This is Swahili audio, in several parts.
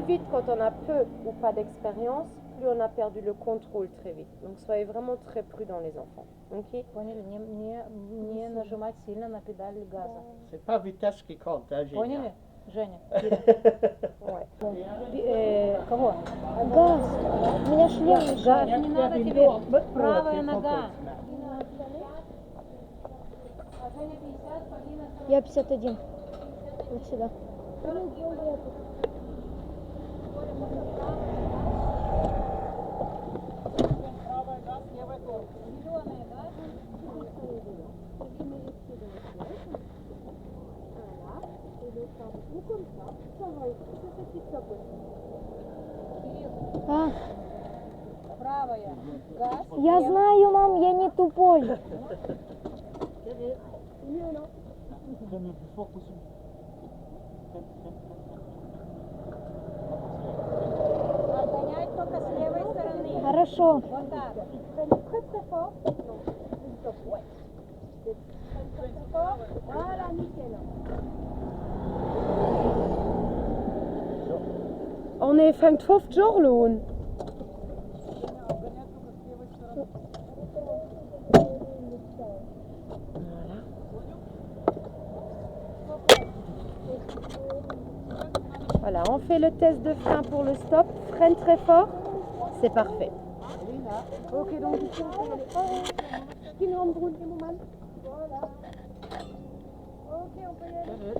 vite quand on a peu ou pas d'expérience, plus on a perdu le contrôle très vite. Donc soyez vraiment très prudents les enfants. Ok? Поняли? Не нажимать сильно на педаль газа. C'est pas vitesse qui compte, hein, Génia. Поняли, Женя? Ouais. Кого? Газ. У меня шлем Газ мешает. не надо тебе. Правая нога. Я 51. Вот сюда. А, Правая. Газ. я знаю, мам, я не тупой. Отгонять только с левой стороны. Хорошо. Вот так. Voilà, nickel. On est 5 jours Loon. Voilà, on fait le test de frein pour le stop. Freine très fort, c'est parfait. Ok, donc ici on peut y aller. Kinderhand im Moment. Voilà. Ok, on peut y aller.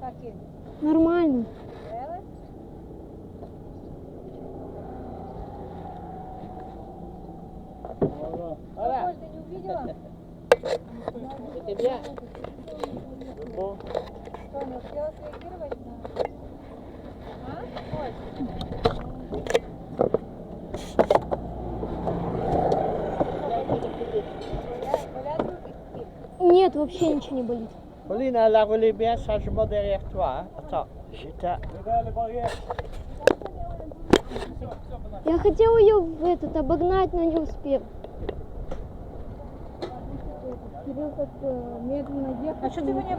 Как Кирилл? Нормально. Really? Voilà. Коль, ты не увидела? C'était bien. Bon. Что, не успела среагировать на... А? Коль? Болят руки? Кирилл? Нет, вообще ничего не болит. Pauline, elle a roulé bien sagement derrière toi. Hein. Attends, j'étais... Я хотела ее в этот обогнать, но не успел. Кирилл так медленно ехал. А что ты его не